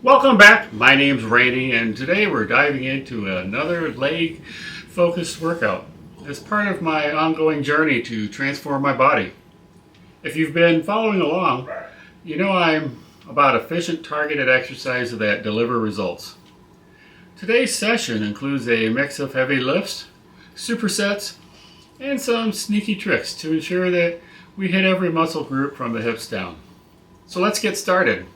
Welcome back. My name's Randy, and today we're diving into another leg focused workout as part of my ongoing journey to transform my body. If you've been following along, you know I'm about efficient targeted exercise that deliver results. Today's session includes a mix of heavy lifts, supersets, and some sneaky tricks to ensure that we hit every muscle group from the hips down. So let's get started.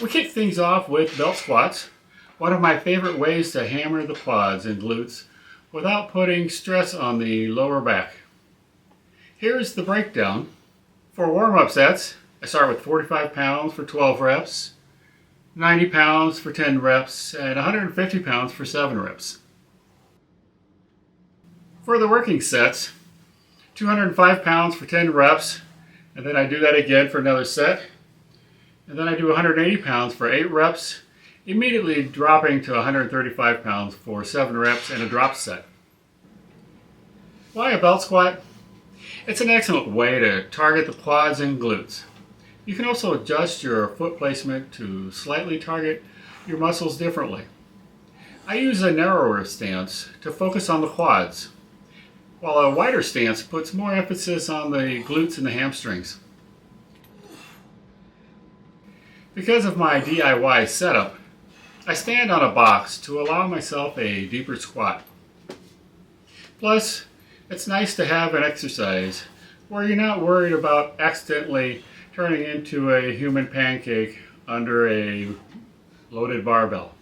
We kick things off with belt squats, one of my favorite ways to hammer the quads and glutes without putting stress on the lower back. Here's the breakdown. For warm-up sets, I start with 45 pounds for 12 reps, 90 pounds for 10 reps, and 150 pounds for 7 reps. For the working sets, 205 pounds for 10 reps, and then I do that again for another set. And then I do 180 pounds for 8 reps, immediately dropping to 135 pounds for 7 reps and a drop set. Why a belt squat? It's an excellent way to target the quads and glutes. You can also adjust your foot placement to slightly target your muscles differently. I use a narrower stance to focus on the quads, while a wider stance puts more emphasis on the glutes and the hamstrings. Because of my DIY setup, I stand on a box to allow myself a deeper squat. Plus, it's nice to have an exercise where you're not worried about accidentally turning into a human pancake under a loaded barbell.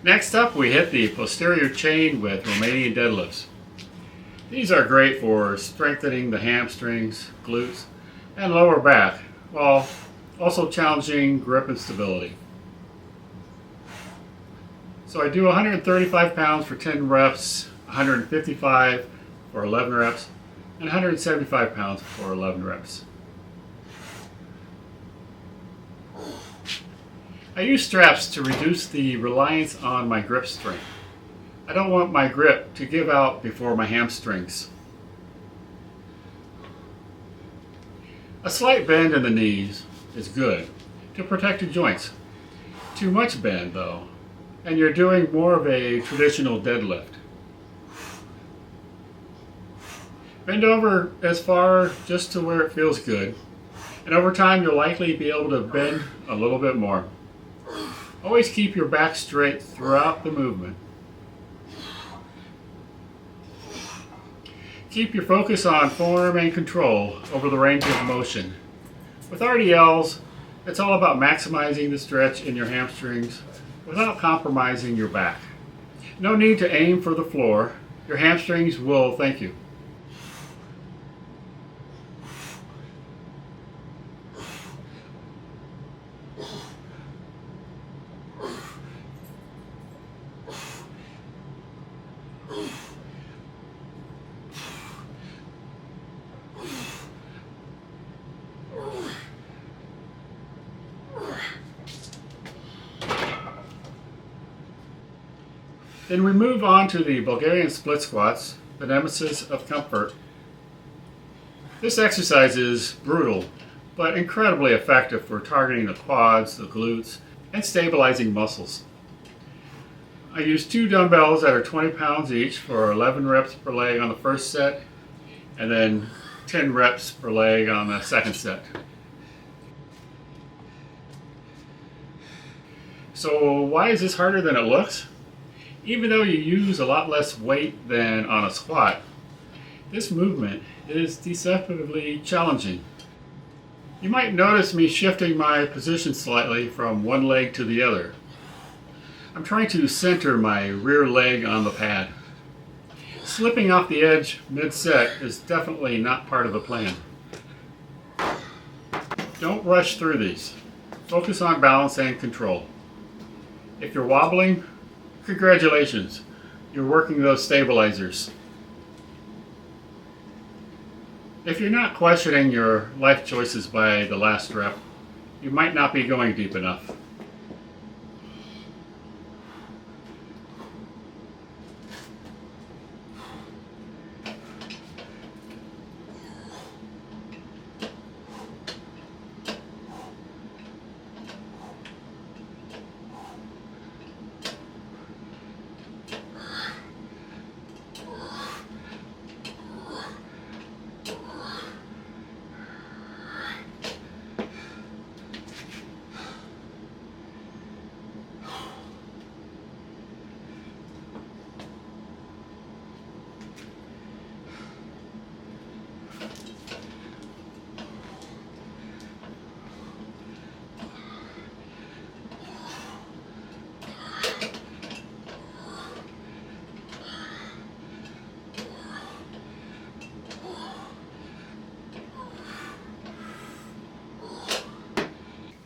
Next up, we hit the posterior chain with Romanian deadlifts. These are great for strengthening the hamstrings, glutes, and lower back, while also challenging grip and stability. So I do 135 pounds for 10 reps, 155 for 11 reps, and 175 pounds for 11 reps. I use straps to reduce the reliance on my grip strength. I don't want my grip to give out before my hamstrings. A slight bend in the knees is good to protect the joints. Too much bend though, and you're doing more of a traditional deadlift. Bend over as far just to where it feels good, and over time you'll likely be able to bend a little bit more. Always keep your back straight throughout the movement. Keep your focus on form and control over the range of motion. With RDLs, it's all about maximizing the stretch in your hamstrings without compromising your back. No need to aim for the floor. Your hamstrings will thank you. Then we move on to the Bulgarian split squats, the nemesis of comfort. This exercise is brutal, but incredibly effective for targeting the quads, the glutes, and stabilizing muscles. I use 2 dumbbells that are 20 pounds each for 11 reps per leg on the first set, and then 10 reps per leg on the second set. So why is this harder than it looks? Even though you use a lot less weight than on a squat, this movement is deceptively challenging. You might notice me shifting my position slightly from one leg to the other. I'm trying to center my rear leg on the pad. Slipping off the edge mid-set is definitely not part of the plan. Don't rush through these. Focus on balance and control. If you're wobbling, congratulations, you're working those stabilizers. If you're not questioning your life choices by the last rep, you might not be going deep enough.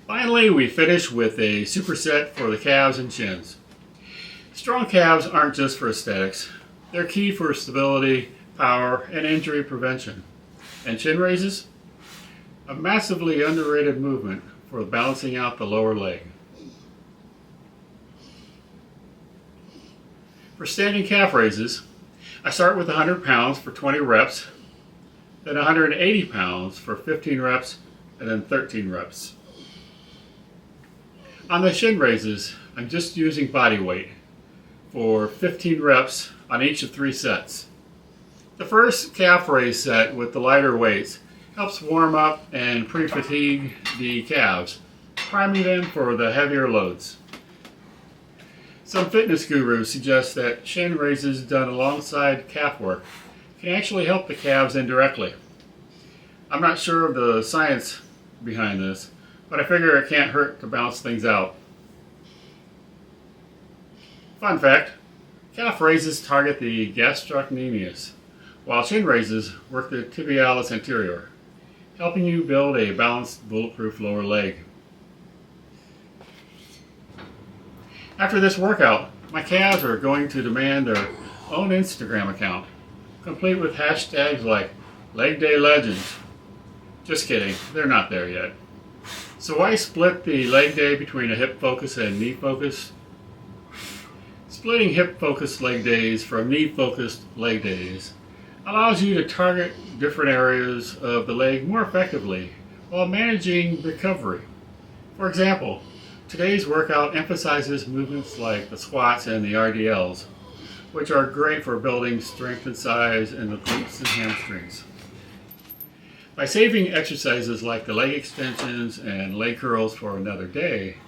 Finally, we finish with a superset for the calves and shins. Strong calves aren't just for aesthetics. They're key for stability, power, and injury prevention. And shin raises? A massively underrated movement for balancing out the lower leg. For standing calf raises, I start with 100 pounds for 20 reps, then 180 pounds for 15 reps, and then 13 reps. On the shin raises, I'm just using body weight for 15 reps on each of 3 sets. The first calf raise set with the lighter weights helps warm up and pre-fatigue the calves, priming them for the heavier loads. Some fitness gurus suggest that shin raises done alongside calf work can actually help the calves indirectly. I'm not sure of the science behind this, but I figure it can't hurt to balance things out. Fun fact, calf raises target the gastrocnemius, while shin raises work the tibialis anterior, helping you build a balanced, bulletproof lower leg. After this workout, my calves are going to demand their own Instagram account, complete with hashtags like Leg Day Legends. Just kidding, they're not there yet. So why split the leg day between a hip focus and knee focus? Splitting hip focused leg days from knee focused leg days allows you to target different areas of the leg more effectively while managing recovery. For example, today's workout emphasizes movements like the squats and the RDLs, which are great for building strength and size in the glutes and hamstrings. By saving exercises like the leg extensions and leg curls for another day,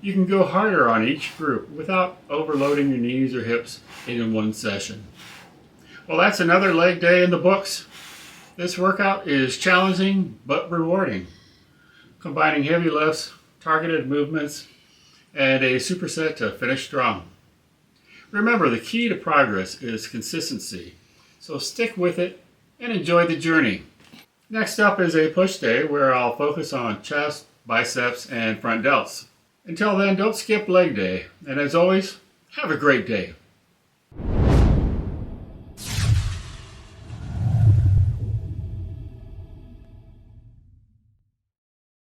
you can go harder on each group without overloading your knees or hips in one session. Well, that's another leg day in the books. This workout is challenging but rewarding, combining heavy lifts, targeted movements, and a superset to finish strong. Remember, the key to progress is consistency, so stick with it and enjoy the journey. Next up is a push day where I'll focus on chest, biceps, and front delts. Until then, don't skip leg day, and as always, have a great day.